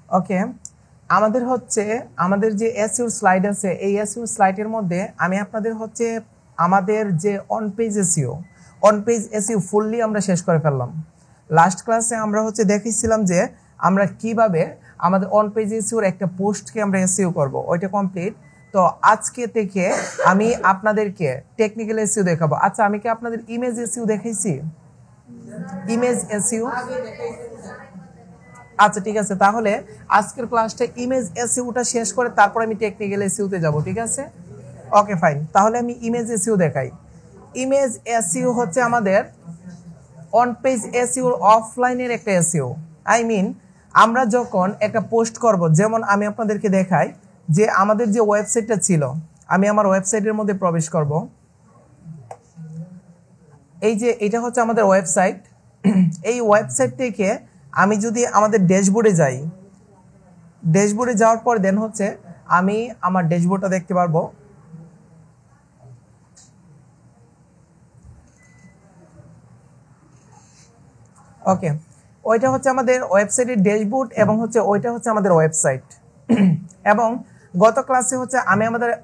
ওকে, আমাদের হচ্ছে আমাদের যে এসইও স্লাইড আছে, এই এসইও স্লাইডের মধ্যে আমি আপনাদের হচ্ছে আমাদের যে অন পেজ এসইও ফুললি আমরা শেষ করে ফেললাম। লাস্ট ক্লাসে আমরা হচ্ছে দেখিয়েছিলাম যে আমরা কিভাবে আমাদের অন পেজ এসইওর একটা পোস্টকে আমরা এসইও করব, ওইটা কমপ্লিট। তো আজকে থেকে আমি আপনাদেরকে টেকনিক্যাল এসইও দেখাবো। আচ্ছা, আমি কি আপনাদের ইমেজ এসইও দেখাইছি? ইমেজ এসইও, আচ্ছা ঠিক আছে, তাহলে আজকের ক্লাসটা ইমেজ এসইওটা শেষ করে তারপর আমি টেকনিক্যাল এসইওতে যাব, ঠিক আছে? ওকে ফাইন, তাহলে আমি ইমেজ এসইও দেখাই। ইমেজ এসইও হচ্ছে আমাদের অন পেজ এসইও অফলাইনের একটা এসইও। আই মিন আমরা যখন একটা পোস্ট করব, যেমন আমি আপনাদেরকে দেখাই যে আমাদের যে ওয়েবসাইটটা ছিল, আমি আমার ওয়েবসাইটের মধ্যে প্রবেশ করব। এই যে এটা হচ্ছে আমাদের ওয়েবসাইট। এই ওয়েবসাইট থেকে আমি যদি আমাদের ড্যাশবোর্ডে যাই, ড্যাশবোর্ডে যাওয়ার পর দেন হচ্ছে আমি আমার ড্যাশবোর্ডটা দেখতে পারবো। ওকে, ওইটা হচ্ছে আমাদের ওয়েবসাইটের ড্যাশবোর্ড এবং হচ্ছে ওইটা হচ্ছে আমাদের ওয়েবসাইট। এবং গত ক্লাসে হচ্ছে আমি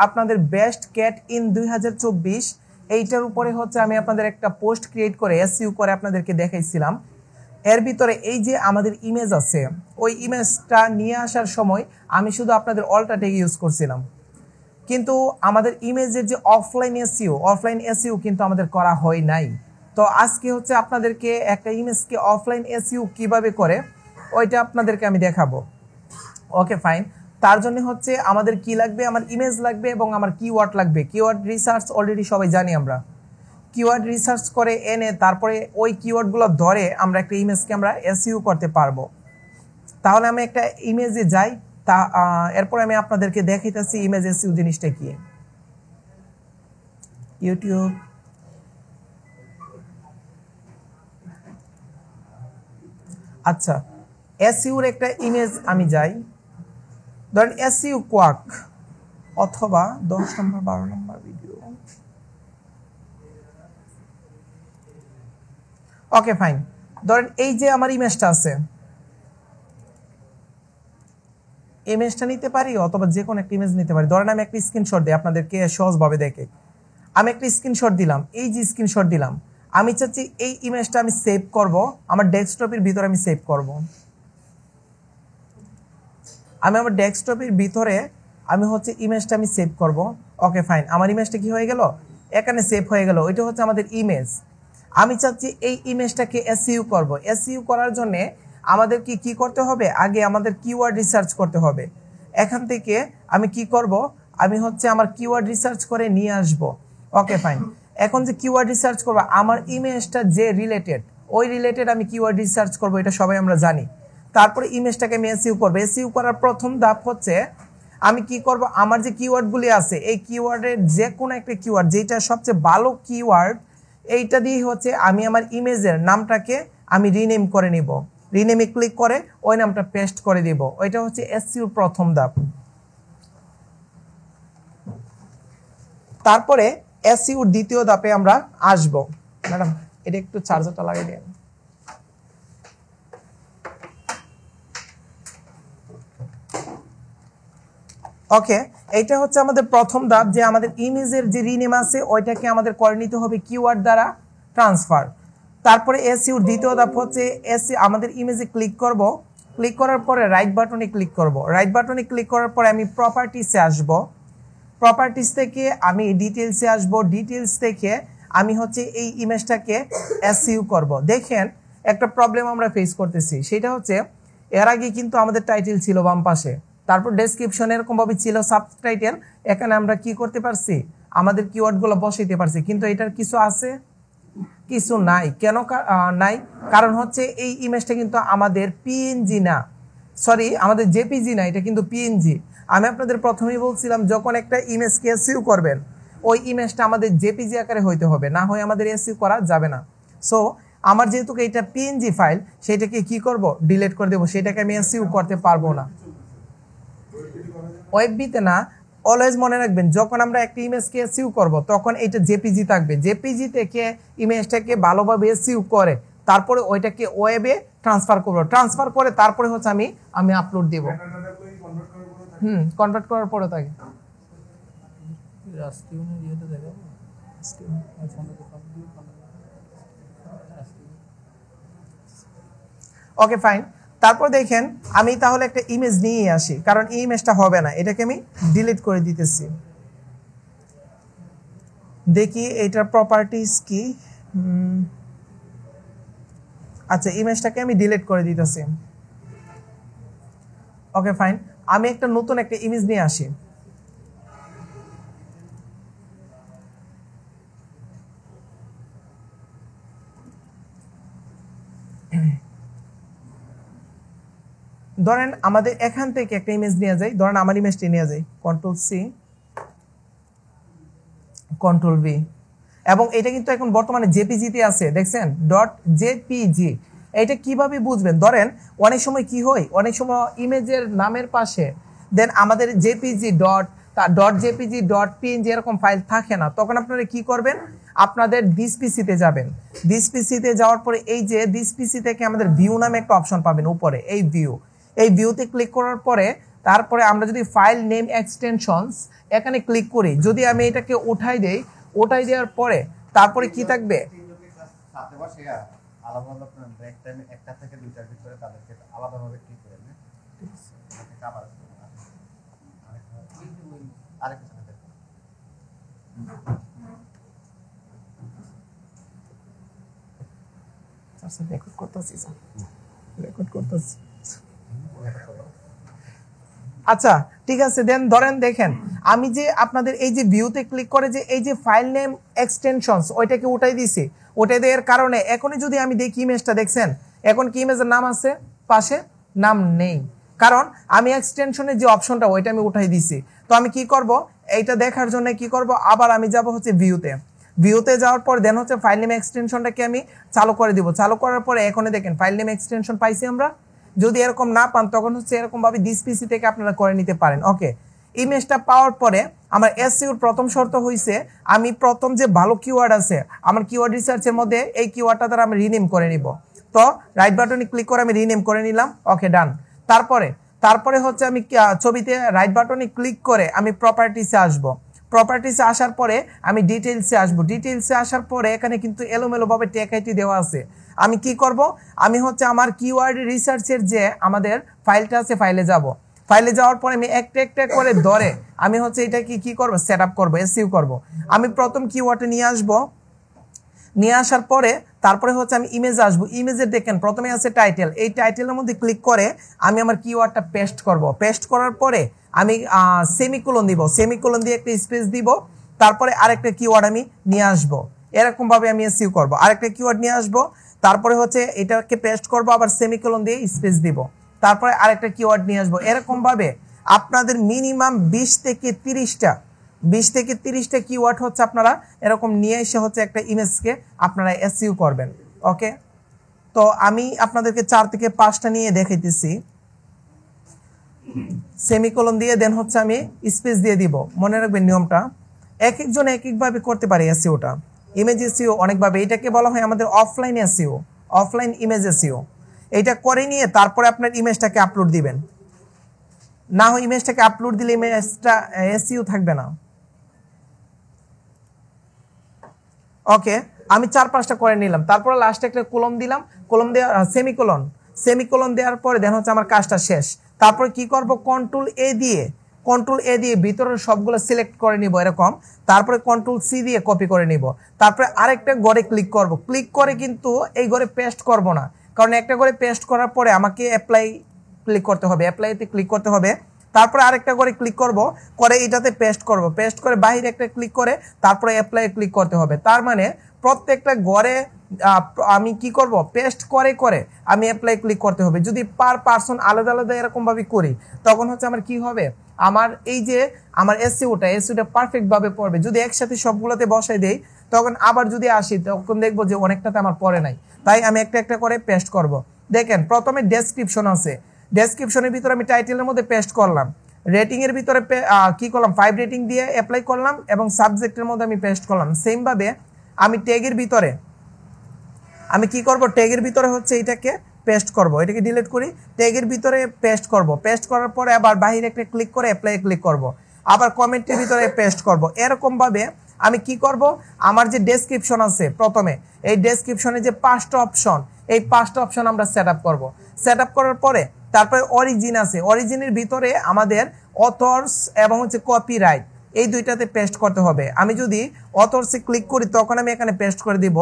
আপনাদের বেস্ট ক্যাট ইন 2024 এইটার উপরে হচ্ছে আমি আপনাদের একটা পোস্ট ক্রিয়েট করে এসইও করে আপনাদেরকে দেখাইছিলাম। এর ভিতরে এই যে আমাদের ইমেজ আছে, ওই ইমেজটা নিয়ে আসার সময় আমি শুধু আপনাদের অল্টা ট্যাগ ইউজ করছিলাম, কিন্তু আমাদের ইমেজের যে অফলাইন এসইও কিন্তু আমাদের করা হয় নাই। তো আজকে হচ্ছে আপনাদেরকে একটা ইমেজকে অফলাইন এসইও কিভাবে করে ওইটা আপনাদেরকে আমি দেখাবো। ওকে ফাইন, তার জন্য হচ্ছে আমাদের কি লাগবে, আমার ইমেজ লাগবে এবং আমার কিওয়ার্ড লাগবে। কিওয়ার্ড রিসার্চ অলরেডি সবাই জানি আমরা, কিওয়ার্ড রিসার্চ করে এনে তারপরে ওই কিওয়ার্ডগুলো ধরে আমরা একটা ইমেজকে আমরা এসইও করতে পারবো। তাহলে আমি একটা ইমেজে যাই, তা এরপর আমি আপনাদেরকে দেখাইতেছি ইমেজ এসইও জিনিসটা কি। ইউটিউব, আচ্ছা এসইওর একটা ইমেজ আমি যাই, ধরেন এসইও কোয়াক অথবা 10 নম্বর 12 নম্বর ভিডিও। ওকে ফাইন, ধরেন এই যে আমার ইমেজটা আছে, ইমেজটা নিতে পারি অথবা যে কোনো একটা ইমেজ নিতে পারি। ধরেন আমি একটা স্ক্রিনশট দিই আপনাদেরকে সহজভাবে দেখে। আমি একটা স্ক্রিনশট দিলাম, এই যে স্ক্রিনশট দিলাম, আমি চাচ্ছি এই ইমেজটা আমি সেভ করব, আমার ডেস্কটপের ভিতরে আমি সেভ করব। আমি আমার ডেস্কটপের ভিতরে আমি হচ্ছে ইমেজটা আমি সেভ করব। ওকে ফাইন, আমার ইমেজটা কি হয়ে গেল, এখানে সেভ হয়ে গেল। ওইটা হচ্ছে আমাদের ইমেজ। আমি চাচ্ছি এই ইমেজটাকে এসইও করব। এসইও করার জন্য আমাদের কি করতে হবে, আগে আমাদের কিওয়ার্ড রিসার্চ করতে হবে। এখান থেকে আমি কি করব, আমি হচ্ছে আমার কিওয়ার্ড রিসার্চ করে নিয়ে আসব। ওকে ফাইন, এখন যে কিওয়ার্ড রিসার্চ করব, আমার ইমেজটা যে রিলেটেড, ওই রিলেটেড আমি কিওয়ার্ড রিসার্চ করব, এটা সবাই আমরা জানি। তারপরে ইমেজটাকে আমি এসইও করব। এসইও করার প্রথম ধাপ হচ্ছে আমি কি করব, আমার যে কিওয়ার্ডগুলি আছে এই কিওয়ার্ডের যে কোনো একটা কিওয়ার্ড যেটা সবচেয়ে ভালো কিওয়ার্ড, এইটা দিয়ে হচ্ছে আমি আমার ইমেজের নামটাকে আমি রিনেম করে নিব। রিনেমে ক্লিক করে ওই নামটা পেস্ট করে দিব। ওইটা হচ্ছে এসইওর প্রথম ধাপ। তারপরে এসইওর দ্বিতীয় ধাপে আমরা আসব। ম্যাডাম এটা একটু চার্জারটা লাগিয়ে দিন। ওকে, এইটা হচ্ছে আমাদের প্রথম ধাপ, যে আমাদের ইমেজের যে রিনেম আছে ওইটাকে আমাদের করে নিতে হবে কিওয়ার্ড দ্বারা ট্রান্সফার। তারপরে এসইওর দ্বিতীয় ধাপ হচ্ছে আমাদের ইমেজে ক্লিক করব, ক্লিক করার পরে রাইট বাটনে ক্লিক করব। রাইট বাটনে ক্লিক করার পরে আমি প্রপার্টিসে আসব। প্রপার্টিস থেকে আমি ডিটেলসে আসব। ডিটেলস থেকে আমি হচ্ছে এই ইমেজটাকে এসইও করব। দেখেন একটা প্রবলেম আমরা ফেস করতেছি, সেটা হচ্ছে এর আগে কিন্তু আমাদের টাইটেল ছিল বাম পাশে, তারপর ডেসক্রিপশন এরকম ভাবে ছিল সাবটাইটেল। এখানে আমরা কি করতে পারছি, আমাদের কিওয়ার্ডগুলো বসাইতে পারছি, কিন্তু এটার কিছু আছে, কিছু নাই। কেন নাই? কারণ হচ্ছে এই ইমেজটা কিন্তু আমাদের পিএনজি না, সরি আমাদের জেপিজি না, এটা কিন্তু পিএনজি। আমি আপনাদের প্রথমেই বলছিলাম যখন একটা ইমেজকে এসইও করবেন ওই ইমেজটা আমাদের জেপিজি আকারে হইতে হবে, না হয় আমাদের এসইও করা যাবে না। সো আমার যেহেতু এটা পিএনজি ফাইল, সেটাকে কি করব, ডিলিট করে দেবো, সেটাকে আমি এসইও করতে পারবো না। ওয়েববিতে না, অলওয়েজ মনে রাখবেন যখন আমরা একটা ইমেজকে এসইও করব তখন এটা জেপিজি থাকবে। জেপিজি থেকে ইমেজটাকে ভালোভাবে এসইও করে তারপরে ওইটাকে ওয়েবে ট্রান্সফার করব, ট্রান্সফার করে তারপরে হচ্ছে আমি আপলোড দেব। কনভার্ট করার পরে থাকে ওকে ফাইন। তারপর দেখেন আমি তাহলে একটা ইমেজ নিয়ে আসি, কারণ এই ইমেজটা হবে না, এটাকে আমি ডিলিট করে দিতেছি। দেখি এটার প্রপার্টিজ কি। আচ্ছা, ইমেজটাকে আমি ডিলিট করে দিতেছি। ওকে ফাইন, আমি একটা নতুন একটা ইমেজ নিয়ে আসি। ধরেন আমাদের এখান থেকে একটা ইমেজ নিয়ে যাই, ধরেন আমার ইমেজটি নিয়ে যাই, কন্ট্রোল সি কন্ট্রোল ভি, এবং এটা কিন্তু এখন বর্তমানে জেপিজিতে আছে, দেখছেন .jpg। এটা কিভাবে বুঝবেন? ধরেন অনেক সময় কি হয়, অনেক সময় ইমেজের নামের পাশে দেন আমাদের জেপিজি .jpg .png এরকম ফাইল থাকে না, তখন আপনারা কি করবেন, আপনাদের দিস পিসিতে যাবেন। দিস পিসিতে যাওয়ার পরে এই যে দিস পিসি থেকে আমাদের ভিউ নামে একটা অপশন পাবেন উপরে, এই ভিউতে ক্লিক করার পরে তারপরে আমরা যদি ফাইল নেম এক্সটেনশনস এখানে ক্লিক করি, যদি আমি এটাকে উঠাই দেওয়ার পরে তারপরে কি থাকবে, আচ্ছা ঠিক আছে। দেন ধরেন দেখেন আমি যে আপনাদের এই যে ভিউতে ক্লিক করে যে এই যে ফাইল নেম এক্সটেনশনস ওইটাকে উঠাই দিছি, ওটাই দেওয়ার কারণে এখনই যদি আমি দেখি ইমেজটা, দেখছেন এখন কি ইমেজের নাম আছে, পাশে নাম নেই, কারণ আমি এক্সটেনশনের যে অপশনটা ওইটা আমি উঠাই দিছি। তো আমি কি করব, এইটা দেখার জন্য কি করব, আবার আমি যাব হচ্ছে ভিউতে যাওয়ার পর দেন হচ্ছে ফাইল নেম এক্সটেনশনটাকে আমি চালু করে দিব। চালু করার পরে এখনই দেখেন ফাইল নেম এক্সটেনশন পাইছি আমরা। যদি এরকম না পান তখন হচ্ছে এরকম ভাবে দিস পিসি থেকে আপনারা করে নিতে পারেন। ওকে, ইমেজটা পাওয়ার পরে আমার এসইউর প্রথম শর্ত হইছে আমি প্রথম যে ভালো কিওয়ার্ড আছে আমার কিওয়ার্ড রিসার্চের মধ্যে এই কিওয়ার্ডটা দ্বারা আমি রিনেম করে নিব। তো রাইট বাটনে ক্লিক করে আমি রিনেম করে নিলাম। ওকে ডান। তারপরে হচ্ছে আমি ছবিতে রাইট বাটনে ক্লিক করে আমি প্রপার্টিসে আসব। প্রপার্টিসে আসার পরে আমি ডিটেইলসে আসব। ডিটেইলসে আসার পরে এখানে কিন্তু এলোমেলোভাবে ট্যাগ আইডি দেওয়া আছে। আমি কি করব, আমি হচ্ছে আমার কিওয়ার্ড রিসার্চের যে আমাদের ফাইলটা আছে ফাইলে যাব। ফাইলে যাওয়ার পরে আমি একটা করে ধরে আমি হচ্ছে এটা কি করব, সেট আপ করবো, এসইউ করব। আমি প্রথম কিওয়ার্ডে নিয়ে আসব, নিয়ে আসার পরে তারপরে হচ্ছে আমি ইমেজ আসবো। ইমেজের দেখেন প্রথমে আছে টাইটেল, এই টাইটেলের মধ্যে ক্লিক করে আমি আমার কিওয়ার্ডটা পেস্ট করব। পেস্ট করার পরে আমি সেমিকোলন দিব, সেমিকোলন দিয়ে একটা স্পেস দিব, তারপরে আরেকটা কিওয়ার্ড আমি নিয়ে আসব। এরকম ভাবে আমি এসইউ করব। আরেকটা কিওয়ার্ড নিয়ে আসব, তারপরে হচ্ছে এটাকে পেস্ট করব, আবার সেমিকোলন দিয়ে স্পেস দিব, তারপরে আরেকটা কিওয়ার্ড নিয়ে আসবো। এরকম ভাবে আপনাদের মিনিমাম 20 থেকে 30টা কিওয়ার্ড হচ্ছে আপনারা এরকম নিয়ে এসে হচ্ছে একটা ইমেজকে আপনারা এসইউ করবেন। ওকে, তো আমি আপনাদেরকে 4 থেকে 5টা নিয়ে দেখাইতেছি। সেমিকোলন দিয়ে দেন হচ্ছে আমি স্পেস দিয়ে দিব। মনে রাখবেন নিয়মটা, এক একজন এক একভাবে করতে পারে এসইউটা। ইমেজ এসইউ অনেকভাবে, এটাকে বলা হয় আমাদের offline SU, offline image SU. এটা করে নিয়ে তারপরে আপনার ইমেজটাকে আপলোড দিবেন, না হয় ইমেজটাকে আপলোড দিলে ইমেজটা এসইউ থাকবে না। ওকে, আমি 4-5টা করে নিলাম, তারপরে লাস্টে একটা কলম দিলাম, কলম দেওয়া সেমিকোলন দেওয়ার পরে দেন হচ্ছে আমার কাজটা শেষ। তারপরে কি করব, কন্ট্রোল এ দিয়ে ভিতরের সবগুলো সিলেক্ট করে নিব এরকম, তারপরে কন্ট্রোল সি দিয়ে কপি করে নিব, তারপরে আরেকটা ঘরে ক্লিক করব। ক্লিক করে কিন্তু এই ঘরে পেস্ট করব না, কারণ একটা ঘরে পেস্ট করার পরে আমাকে অ্যাপ্লাই ক্লিক করতে হবে, অ্যাপ্লাইতে ক্লিক করতে হবে, তারপরে আরেকটা করে ক্লিক করব, করে এটাতে পেস্ট করব, পেস্ট করে বাইরে একটা ক্লিক করে তারপরে অ্যাপ্লাই ক্লিক করতে হবে। তার মানে প্রত্যেকটা ঘরে আমি কি করব, পেস্ট করে আমি অ্যাপ্লাই ক্লিক করতে হবে। যদি পার পারসন আলাদা আলাদা এরকম ভাবে করি তখন হচ্ছে আমার কি হবে, আমার এই যে আমার এসইউটা পারফেক্ট ভাবে পড়বে। যদি একসাথে সবগুলোতে বসাই দেই তখন আবার যদি আসি তখন দেখবো যে অনেকটাতে আমার পড়ে নাই, তাই আমি একটা করে পেস্ট করব। দেখেন প্রথমে ডেসক্রিপশন আছে, ডেসক্রিপশনের ভিতরে আমি টাইটেলের মধ্যে পেস্ট করলাম, রেটিং এর ভিতরে কি করলাম 5 রেটিং দিয়ে অ্যাপ্লাই করলাম, এবং সাবজেক্টের মধ্যে আমি পেস্ট করলাম। সেম ভাবে আমি ট্যাগের ভিতরে আমি কি করব, ট্যাগের ভিতরে হচ্ছে এটাকে পেস্ট করব, এটাকে ডিলিট করি, ট্যাগের ভিতরে পেস্ট করব, পেস্ট করার পরে আবার বাইরে একটা ক্লিক করে অ্যাপ্লাই ক্লিক করব, আবার কমেন্টের ভিতরে পেস্ট করব। এরকমভাবে আমি কি করব, আমার যে ডেসক্রিপশন আছে প্রথমে, এই ডেসক্রিপশনে যে 5টা অপশন, এই 5টা অপশন আমরা সেট আপ করবো। সেট আপ করার পরে তারপরে অরিজিন আছে, অরিজিনের ভিতরে আমাদের অথর্স এবং হচ্ছে কপিরাইট, এই দুইটাতে পেস্ট করতে হবে। আমি যদি অথর্সে ক্লিক করি তখন আমি এখানে পেস্ট করে দিব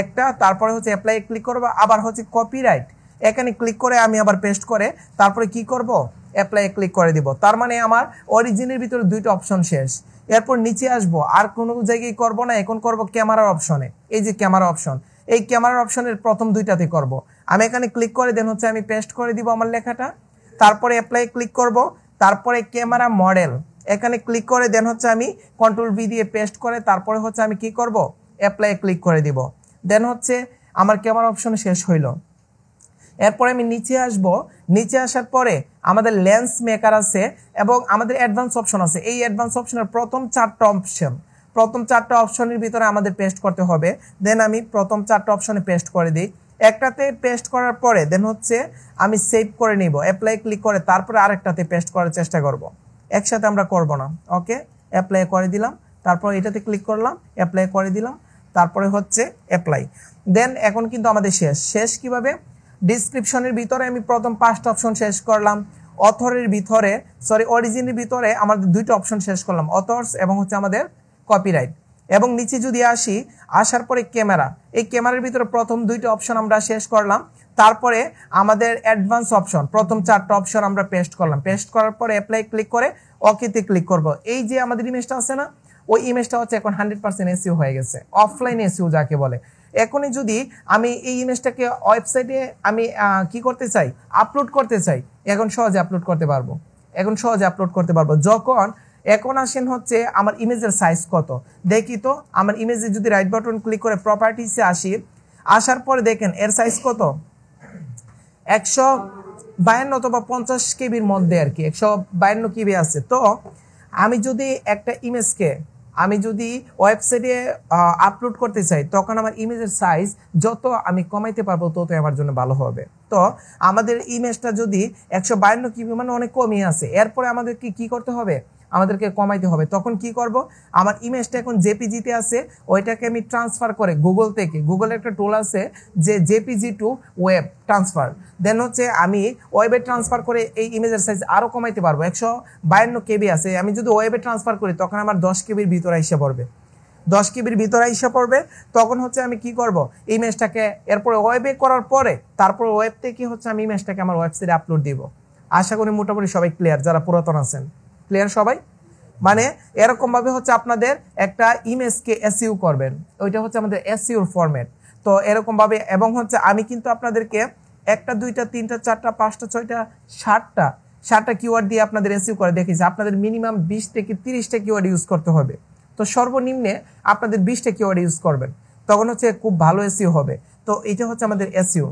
একটা, তারপরে হচ্ছে অ্যাপ্লাই ক্লিক করবো, আবার হচ্ছে কপিরাইট এখানে ক্লিক করে আমি আবার পেস্ট করে তারপরে কি করব, অ্যাপ্লাই ক্লিক করে দিব। তার মানে আমার অরিজিনের ভিতরে 2টা অপশন শেষ। এরপর নিচে আসবো, আর কোনো জায়গায় করব না, এখন করব ক্যামেরার অপশনে। এই যে ক্যামেরা অপশন, এই ক্যামেরার অপশনের প্রথম 2টাতে করব। আমি এখানে ক্লিক করে দেন হচ্ছে আমি পেস্ট করে দিব আমার লেখাটা, তারপরে অ্যাপ্লাই ক্লিক করব, তারপরে ক্যামেরা মডেল এখানে ক্লিক করে দেন হচ্ছে আমি কন্ট্রোল ভি দিয়ে পেস্ট করে তারপরে হচ্ছে আমি কি করব, অ্যাপ্লাই ক্লিক করে দিব। দেন হচ্ছে আমার ক্যামেরা অপশন শেষ হইল। এরপরে আমি নিচে আসব, নিচে আসার পরে আমাদের লেন্স মেকার আছে এবং আমাদের অ্যাডভান্স অপশন আছে। এই অ্যাডভান্স অপশনের প্রথম 4টা অপশনের ভিতরে আমাদের পেস্ট করতে হবে। দেন আমি প্রথম 4টা অপশনে পেস্ট করে দিই। একটাতে পেস্ট করার পরে দেন হচ্ছে আমি সেভ করে নিব, অ্যাপ্লাই ক্লিক করে তারপরে আরেকটাতে পেস্ট করার চেষ্টা করব। একসাথে আমরা করব না। ওকে, অ্যাপ্লাই করে দিলাম, তারপর এটাতে ক্লিক করলাম, অ্যাপ্লাই করে দিলাম, তারপরে হচ্ছে অ্যাপ্লাই। দেন এখন কিন্তু আমাদের শেষ কিভাবে, ডিসক্রিপশনের ভিতরে আমি প্রথম 5টা অপশন শেষ করলাম, অরিজিনের ভিতরে আমাদের 2টা অপশন শেষ করলাম, অথর্স এবং হচ্ছে আমাদের কপিরাইট। এবং নিচে যদি আসার পরে ক্যামেরা, এই ক্যামেরার ভিতরে প্রথম 2টা অপশন আমরা শেষ করলাম, তারপরে আমাদের অ্যাডভান্স অপশন প্রথম 4টা অপশন আমরা পেস্ট করলাম, পেস্ট করার পরে অ্যাপ্লাই ক্লিক করে ওকেতে ক্লিক করব। এই যে আমাদের ইমেজটা আছে না, ওই ইমেজটা হচ্ছে এখন 100% এসইও হয়ে গেছে, অফলাইন এসইও যাকে বলে। এখনই যদি আমি এই ইমেজটাকে ওয়েবসাইটে আমি কি করতে চাই, আপলোড করতে চাই, এখন সহজে আপলোড করতে পারবো। এখন আসেন হচ্ছে আমার ইমেজের সাইজ কত দেখি তো। আমার ইমেজে যদি রাইট বাটন ক্লিক করে প্রপার্টিসে আসার পরে দেখেন এর সাইজ কত, 152 অথবা 50 কেবির মধ্যে আর কি, 152 কেবি আছে। তো আমি যদি একটা ইমেজকে আমি যদি ওয়েবসাইটে আপলোড করতে চাই তখন আমার ইমেজের সাইজ যত আমি কমাইতে পারবো ততই আমার জন্য ভালো হবে। তো আমাদের ইমেজটা যদি 152 কেবি মানে অনেক কমই আছে, এরপরে আমাদেরকে কি করতে হবে, আমাদেরকে কমাইতে হবে। তখন কি করব, আমার ইমেজটা এখন জেপিজিতে আছে, ওইটাকে আমি ট্রান্সফার করে গুগল থেকে, গুগলের একটা টুল আছে যে জেপিজি টু ওয়েব ট্রান্সফার, দেন হচ্ছে আমি ওয়েবে ট্রান্সফার করে এই ইমেজের সাইজ আরও কমাইতে পারবো। 152 কেবি আছে, আমি যদি ওয়েবে ট্রান্সফার করি তখন আমার 10 কেবির ভিতরে এসে পড়বে, 10 কেবির ভিতরে এসে পড়বে। তখন হচ্ছে আমি কি করব, ইমেজটাকে এরপরে ওয়েবে করার পরে তারপর ওয়েব থেকে হচ্ছে আমি ইমেজটাকে আমার ওয়েবসাইটে আপলোড দিব। আশা করি মোটামুটি সবাই ক্লিয়ার, যারা পুরাতন আছেন ক্লিয়ার সবাই। মানে এরকম ভাবে হচ্ছে আপনাদের একটা ইমেজকে এসইও করবেন, ওইটা হচ্ছে আমাদের এসইওর ফরম্যাট। তো এরকম ভাবে, এবং হচ্ছে আমি কিন্তু আপনাদেরকে 1টা 2টা 3টা 4টা 5টা 6টা 7টা কিওয়ার্ড দিয়ে আপনাদের এসইও করে দেখিয়েছি। আপনাদের মিনিমাম 20 থেকে 30টা কিওয়ার্ড ইউজ করতে হবে। তো সর্বনিম্নে আপনাদের 20টা কিওয়ার্ড ইউজ করবেন, তখন হচ্ছে খুব ভালো এসইও হবে। তো এটা হচ্ছে আমাদের এসইও।